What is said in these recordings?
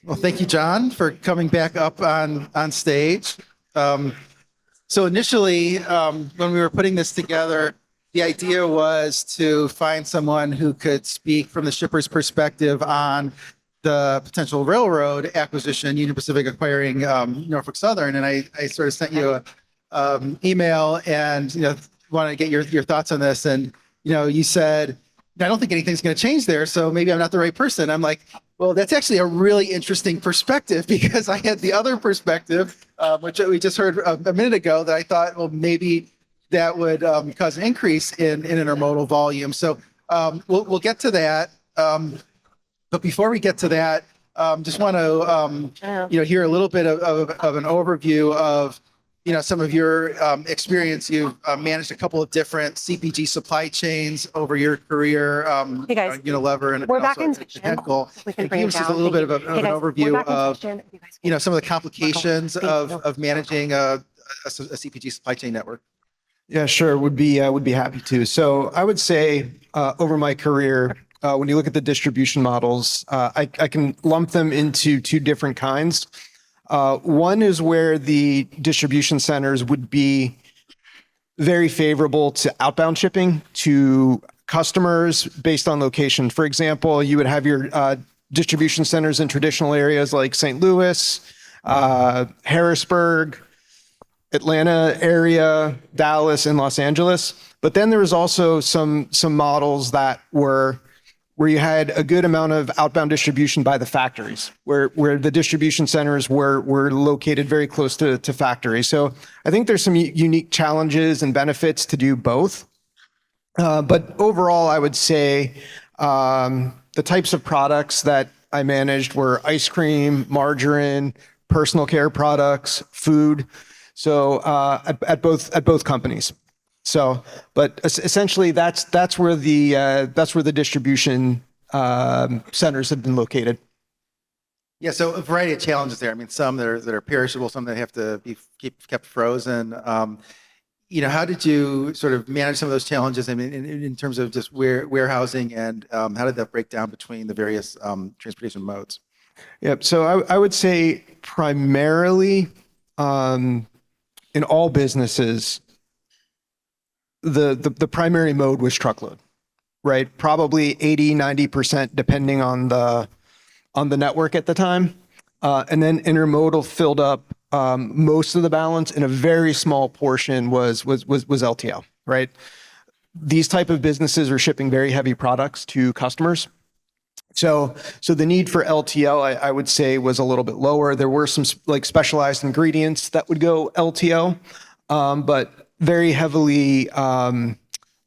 Well, thank you, John, for coming back up on stage. Um, so initially, when we were putting this together, the idea was to find someone who could speak from the shipper's perspective on the potential railroad acquisition, Union Pacific acquiring Norfolk Southern. And I sort of sent you a email and wanted to get your thoughts on this. And you said, I don't think anything's going to change there, so maybe I'm not the right person. I'm like, well, that's actually a really interesting perspective because I had the other perspective, which we just heard a minute ago, that I thought, well, maybe that would cause an increase in intermodal volume. So we'll get to that. But before we get to that, just want to hear a little bit of an overview of some of your experience. You've managed a couple of different CPG supply chains over your career, Hey guys, Unilever, and we're back also in at section. Henkel. We can And bring give it us just a down. little bit Thank of you. an Hey guys, overview we're back in of section. If you guys can some of the circle. complications Thank you. of managing a CPG supply chain network. Yeah, sure. Would be happy to. So I would say over my career, when you look at the distribution models, I can lump them into two different kinds. One is where the distribution centers would be very favorable to outbound shipping to customers based on location. For example, you would have your distribution centers in traditional areas like St. Louis, Harrisburg, Atlanta area, Dallas, and Los Angeles. But then there was also some models that were where you had a good amount of outbound distribution by the factories, where the distribution centers were located very close to factories. So I think there's some unique challenges and benefits to do both. But overall, I would say the types of products that I managed were ice cream, margarine, personal care products, food. So at both companies. So, but essentially, that's where the distribution centers have been located. Yeah, so a variety of challenges there. I mean, some that are perishable, some that have to be kept frozen. How did you sort of manage some of those challenges? I mean, in terms of just warehousing, and how did that break down between the various transportation modes? Yep. So I would say primarily in all businesses, the primary mode was truckload, right? Probably 80-90% depending on the network at the time. And then intermodal filled up most of the balance, and a very small portion was LTL, right? These type of businesses are shipping very heavy products to customers. So the need for LTL, I would say, was a little bit lower. There were some like specialized ingredients that would go LTL, but very heavily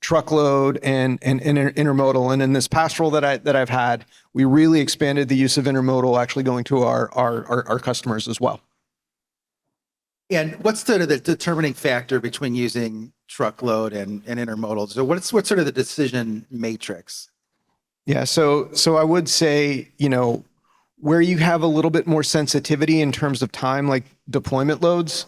truckload and intermodal. And in this pastoral that I've had, we really expanded the use of intermodal, actually going to our customers as well. And what's the determining factor between using truckload and intermodal? So what's sort of the decision matrix? Yeah, so I would say, where you have a little bit more sensitivity in terms of time, like deployment loads,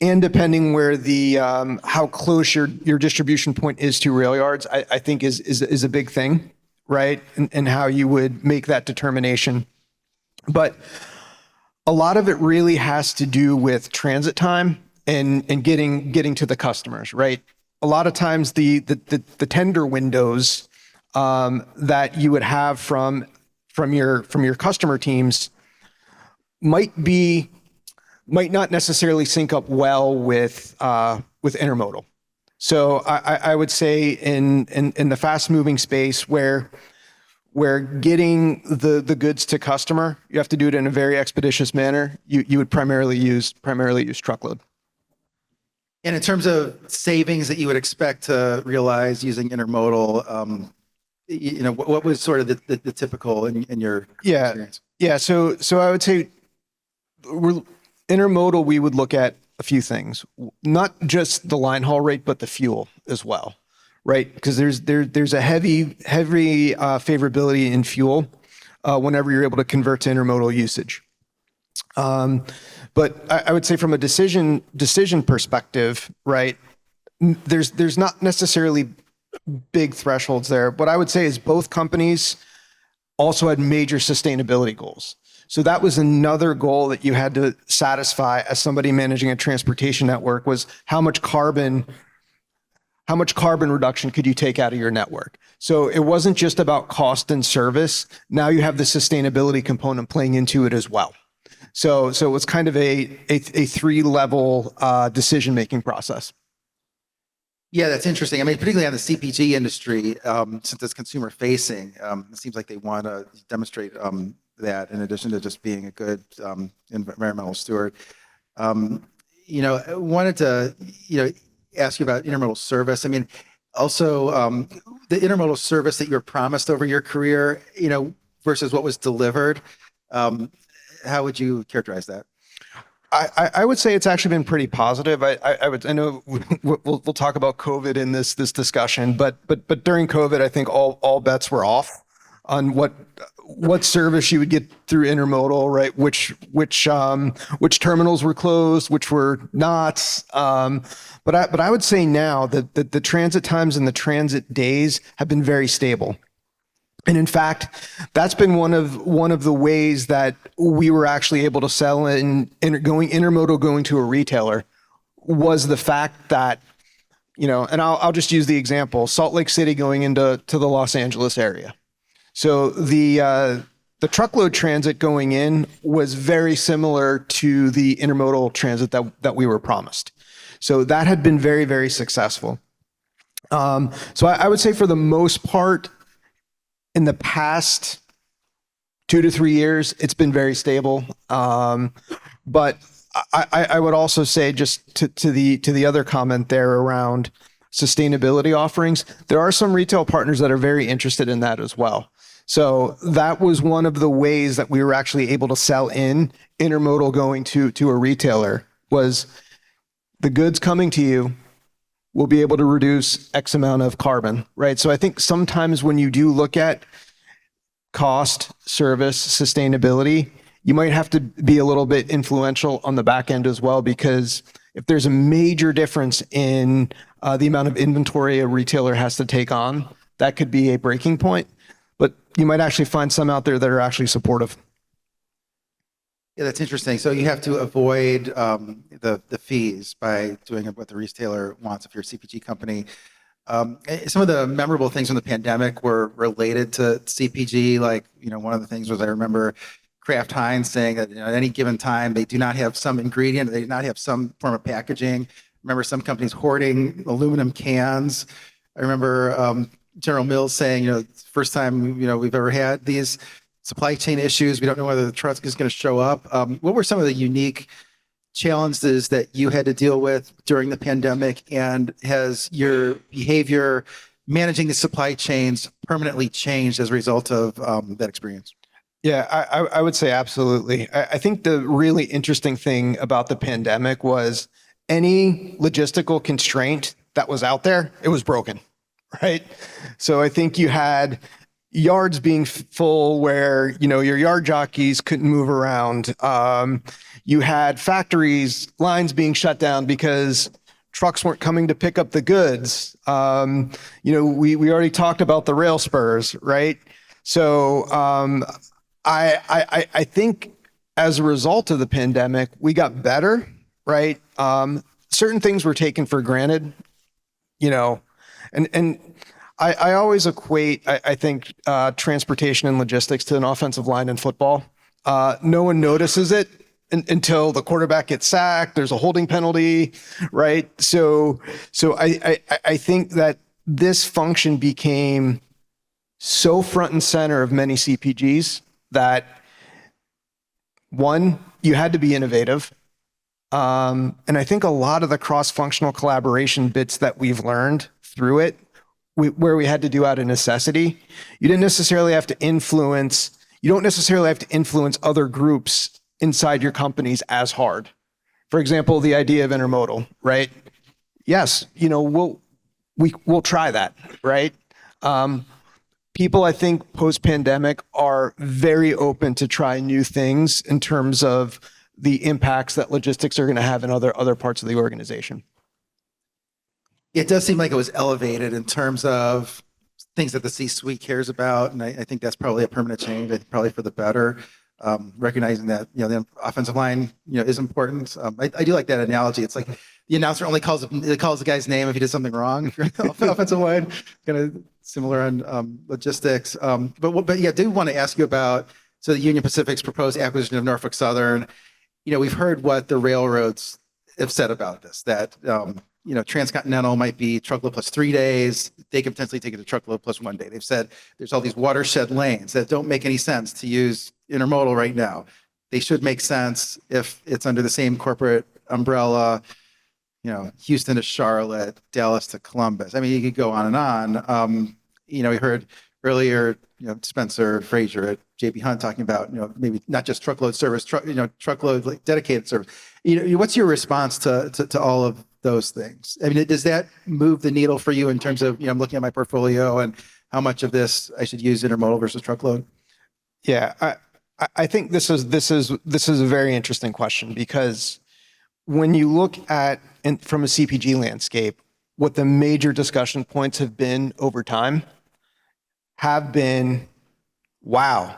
and depending where the how close your distribution point is to rail yards, I think is a big thing, right? And how you would make that determination. But a lot of it really has to do with transit time and getting to the customers, right? A lot of times the tender windows that you would have from your customer teams might not necessarily sync up well with intermodal. So I would say in the fast moving space where getting the goods to customer, you have to do it in a very expeditious manner. You would primarily use truckload. And in terms of savings that you would expect to realize using intermodal, what was sort of the typical in your experience? Yeah. So I would say intermodal, we would look at a few things, not just the line haul rate, but the fuel as well, right? Because there's a heavy favorability in fuel whenever you're able to convert to intermodal usage. But I would say from a decision perspective, right? There's not necessarily big thresholds there. What I would say is both companies also had major sustainability goals. So that was another goal that you had to satisfy as somebody managing a transportation network, was how much carbon reduction could you take out of your network? So it wasn't just about cost and service. Now you have the sustainability component playing into it as well. So it was kind of a three-level decision-making process. Yeah, that's interesting. I mean, particularly on the CPG industry, since it's consumer facing, it seems like they want to demonstrate that in addition to just being a good environmental steward. I wanted to, ask you about intermodal service. I mean, also the intermodal service that you were promised over your career, versus what was delivered. How would you characterize that? I would say it's actually been pretty positive. I know we'll talk about COVID in this discussion, but during COVID, I think all bets were off on what service you would get through intermodal, right? Which terminals were closed, which were not. But I would say now that the transit times and the transit days have been very stable. And in fact, that's been one of the ways that we were actually able to sell intermodal going to a retailer, was the fact that, and I'll just use the example, Salt Lake City going into the Los Angeles area. So the truckload transit going in was very similar to the intermodal transit that we were promised. So that had been very, very successful. So I would say for the most part, in the past 2 to 3 years, it's been very stable. But I would also say, just to the other comment there around sustainability offerings, there are some retail partners that are very interested in that as well. So that was one of the ways that we were actually able to sell in intermodal going to a retailer, was the goods coming to you will be able to reduce X amount of carbon, right? So I think sometimes when you do look at cost, service, sustainability, you might have to be a little bit influential on the back end as well, because if there's a major difference in the amount of inventory a retailer has to take on, that could be a breaking point. But you might actually find some out there that are actually supportive. Yeah, that's interesting. So you have to avoid the fees by doing what the retailer wants if you're a CPG company. Some of the memorable things from the pandemic were related to CPG. Like, one of the things was, I remember Kraft Heinz saying that at any given time they do not have some ingredient, they do not have some form of packaging. I remember some companies hoarding aluminum cans. I remember General Mills saying, first time we've ever had these supply chain issues. We don't know whether the truck is going to show up. What were some of the unique challenges that you had to deal with during the pandemic, and has your behavior managing the supply chains permanently changed as a result of that experience? Yeah, I would say absolutely. I think the really interesting thing about the pandemic was any logistical constraint that was out there, it was broken, right? So I think you had yards being full where, your yard jockeys couldn't move around. You had factories, lines being shut down because trucks weren't coming to pick up the goods. We already talked about the rail spurs, right? So I think as a result of the pandemic, we got better, right? Certain things were taken for granted, and I always equate, I think, transportation and logistics to an offensive line in football. No one notices it until the quarterback gets sacked. There's a holding penalty, right? So I think that this function became so front and center of many CPGs that, one, you had to be innovative. And I think a lot of the cross-functional collaboration bits that we've learned through it, where we had to do out of necessity, you don't necessarily have to influence other groups inside your companies as hard. For example, the idea of intermodal, right? Yes, we'll try that, right? People, I think, post-pandemic are very open to try new things in terms of the impacts that logistics are going to have in other parts of the organization. It does seem like it was elevated in terms of things that the C-suite cares about, and I think that's probably a permanent change. I think probably for the better. Recognizing that the offensive line is important. I do like that analogy. It's like the announcer only calls the guy's name if he did something wrong. If you're offensive line, kind of similar on logistics. But yeah, I do want to ask you about the Union Pacific's proposed acquisition of Norfolk Southern. We've heard what the railroads have said about this. That transcontinental might be truckload plus 3 days. They could potentially take it to truckload plus 1 day. They've said there's all these watershed lanes that don't make any sense to use intermodal right now. They should make sense if it's under the same corporate umbrella, Houston to Charlotte, Dallas to Columbus. I mean, you could go on and on. We heard earlier, Spencer Frazier at JB Hunt talking about, maybe not just truckload service, truckload like dedicated service. What's your response to all of those things? I mean, does that move the needle for you in terms of, I'm looking at my portfolio and how much of this I should use intermodal versus truckload? Yeah, I think this is a very interesting question, because when you look at from a CPG landscape, what the major discussion points have been over time have been, wow,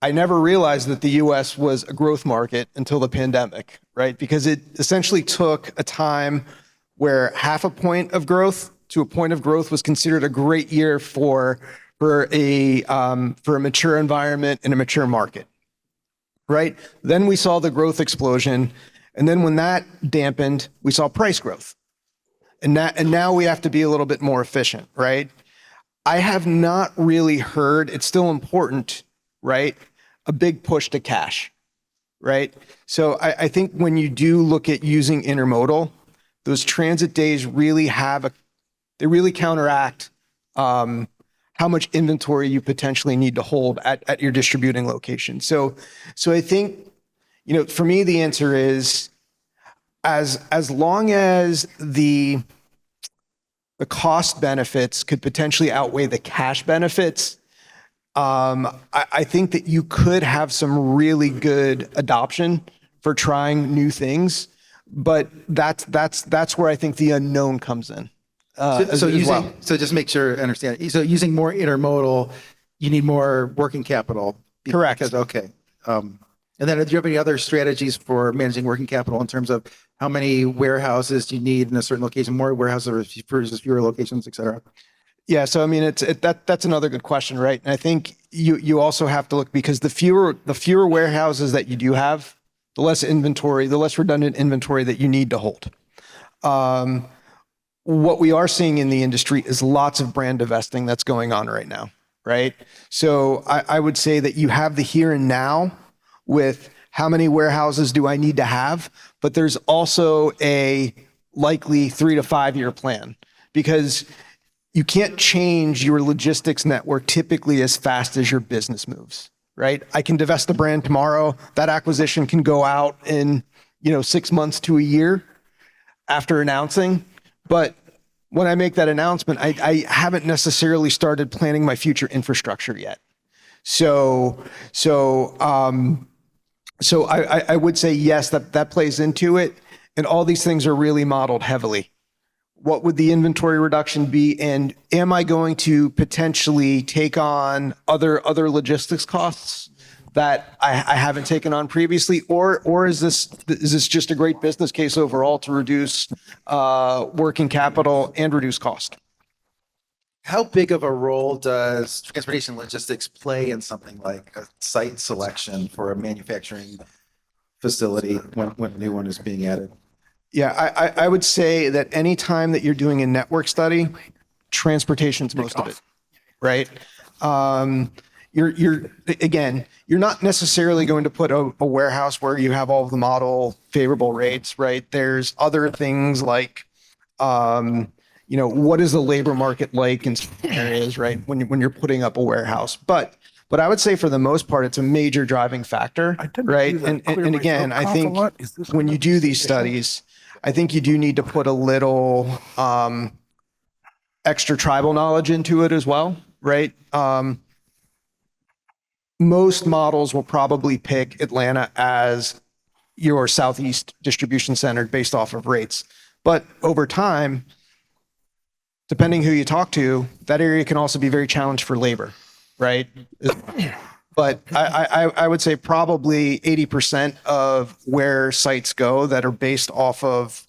I never realized that the US was a growth market until the pandemic, right? Because it essentially took a time where half a point of growth to a point of growth was considered a great year for a mature environment in a mature market, right? Then we saw the growth explosion. And then when that dampened, we saw price growth. And now we have to be a little bit more efficient, right? I have not really heard, it's still important, right? A big push to cash, right? So I think when you do look at using intermodal, those transit days really they really counteract how much inventory you potentially need to hold at your distributing location. So I think, for me, the answer is as long as the cost benefits could potentially outweigh the cash benefits, I think that you could have some really good adoption for trying new things, but that's where I think the unknown comes in. So just make sure I understand. So using more intermodal, you need more working capital. Correct. Okay. And then do you have any other strategies for managing working capital in terms of how many warehouses do you need in a certain location, more warehouses versus fewer locations, et cetera? Yeah. So, I mean, that's another good question, right? And I think you also have to look, because the fewer warehouses that you do have, the less redundant inventory that you need to hold. What we are seeing in the industry is lots of brand divesting that's going on right now, right? So I would say that you have the here and now with how many warehouses do I need to have, but there's also a likely 3 to 5 year plan, because you can't change your logistics network typically as fast as your business moves, right? I can divest the brand tomorrow. That acquisition can go out in, 6 months to a year after announcing. But when I make that announcement, I haven't necessarily started planning my future infrastructure yet. So I would say yes, that plays into it. And all these things are really modeled heavily. What would the inventory reduction be? And am I going to potentially take on other logistics costs that I haven't taken on previously? Or is this just a great business case overall to reduce working capital and reduce cost? How big of a role does transportation logistics play in something like a site selection for a manufacturing facility when a new one is being added? Yeah, I would say that any time that you're doing a network study, transportation's most of it, right? You're not necessarily going to put a warehouse where you have all of the model favorable rates, right? There's other things like, what is the labor market like in some areas, right? When you're putting up a warehouse, but I would say for the most part, it's a major driving factor, right? And again, I think when you do these studies, I think you do need to put a little extra tribal knowledge into it as well, right? Most models will probably pick Atlanta as your Southeast distribution center based off of rates. But over time, depending who you talk to, that area can also be very challenged for labor, right? But I would say probably 80% of where sites go that are based off of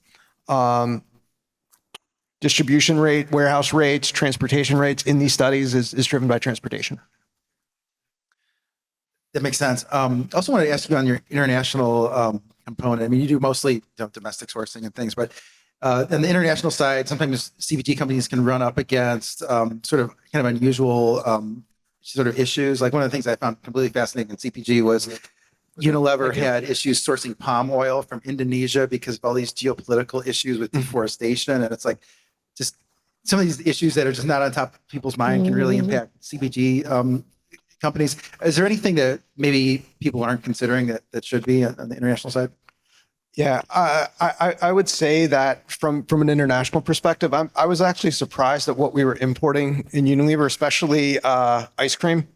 distribution rate, warehouse rates, transportation rates in these studies is driven by transportation. That makes sense. I also wanted to ask you on your international component. I mean, you do mostly domestic sourcing and things, but on the international side, sometimes CPG companies can run up against sort of kind of unusual sort of issues. Like one of the things I found completely fascinating in CPG was Unilever had issues sourcing palm oil from Indonesia because of all these geopolitical issues with deforestation. And it's like just some of these issues that are just not on top of people's mind can really impact CPG companies. Is there anything that maybe people aren't considering that should be on the international side? Yeah, I would say that from an international perspective, I was actually surprised at what we were importing in Unilever, especially ice cream.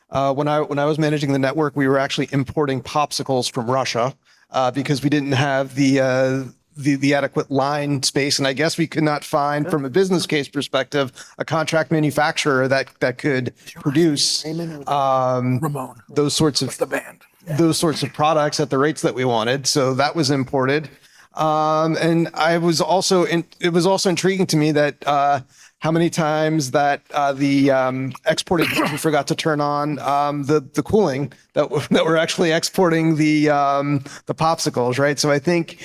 When I was managing the network, we were actually importing popsicles from Russia because we didn't have the adequate line space, and I guess we could not find, from a business case perspective, a contract manufacturer that could produce those sorts of those sorts of products at the rates that we wanted. So that was imported. And it was also intriguing to me that how many times that the exporting country forgot to turn on the cooling that we're actually exporting the popsicles, right? So I think,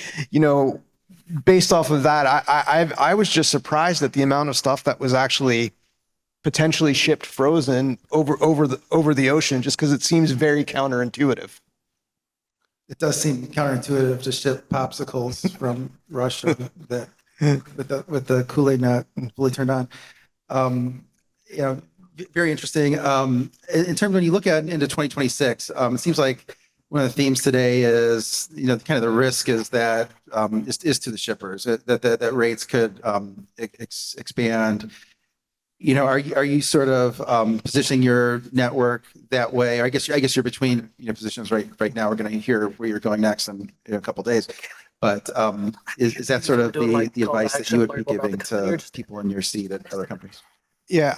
based off of that, I was just surprised at the amount of stuff that was actually potentially shipped frozen over the ocean, just because it seems very counterintuitive. It does seem counterintuitive to ship popsicles from Russia that with the Kool-Aid not fully turned on. Very interesting. In terms when you look at into 2026, it seems like one of the themes today is kind of the risk is that is to the shippers that rates could expand. Are you sort of positioning your network that way? I guess you're between positions right now. We're going to hear where you're going next in a couple of days. But is that sort of the advice that you would be giving to people in your seat at other companies? Yeah,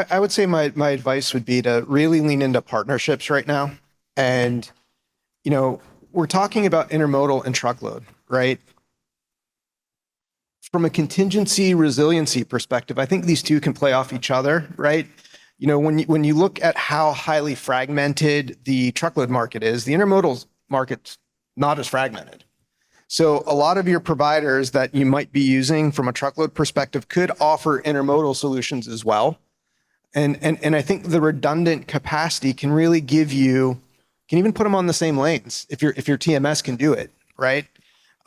I would say my advice would be to really lean into partnerships right now. And, we're talking about intermodal and truckload, right? From a contingency resiliency perspective, I think these two can play off each other, right? When you look at how highly fragmented the truckload market is, the intermodal market's not as fragmented. So a lot of your providers that you might be using from a truckload perspective could offer intermodal solutions as well. And I think the redundant capacity can really can even put them on the same lanes if your TMS can do it, right?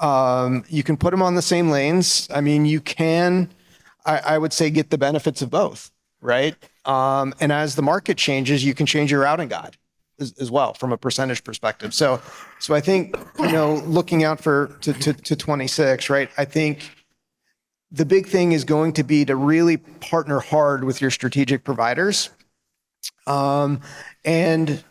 You can put them on the same lanes. I mean, you can, I would say, get the benefits of both, right? And as the market changes, you can change your routing guide as well from a percentage perspective. So I think, looking out to 26, right? I think the big thing is going to be to really partner hard with your strategic providers, and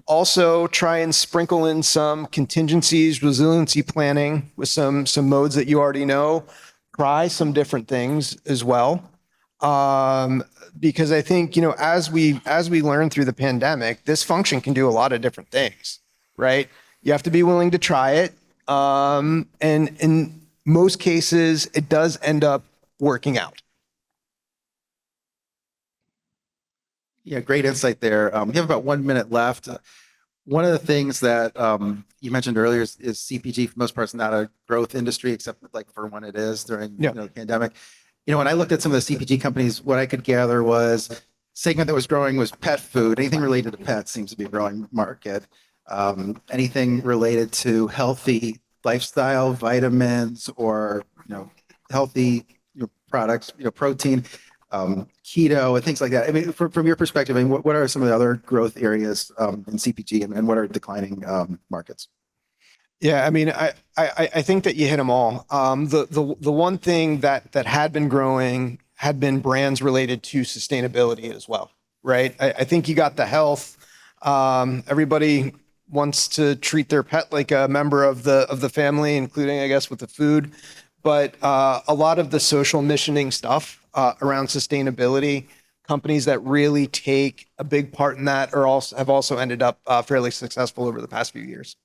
also try and sprinkle in some contingencies, resiliency planning with some modes that you already know. Try some different things as well. Because I think, as we learn through the pandemic, this function can do a lot of different things, right? You have to be willing to try it. And in most cases, it does end up working out. Yeah, great insight there. We have about 1 minute left. One of the things that you mentioned earlier is CPG, for the most part, is not a growth industry, except like for when it is during the pandemic. When I looked at some of the CPG companies, what I could gather was segment that was growing was pet food. Anything related to pets seems to be a growing market. Anything related to healthy lifestyle, vitamins, or healthy products, protein, keto, and things like that. I mean, from your perspective, I mean, what are some of the other growth areas in CPG, and what are declining markets? Yeah, I mean, I think that you hit them all. The one thing that had been growing had been brands related to sustainability as well, right? I think you got the health. Everybody wants to treat their pet like a member of the family, including, I guess, with the food. But a lot of the social missioning stuff around sustainability. Companies that really take a big part in that have also ended up fairly successful over the past few years.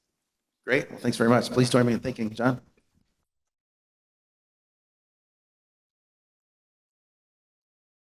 Great. Well, thanks very much. Please join me in thanking John.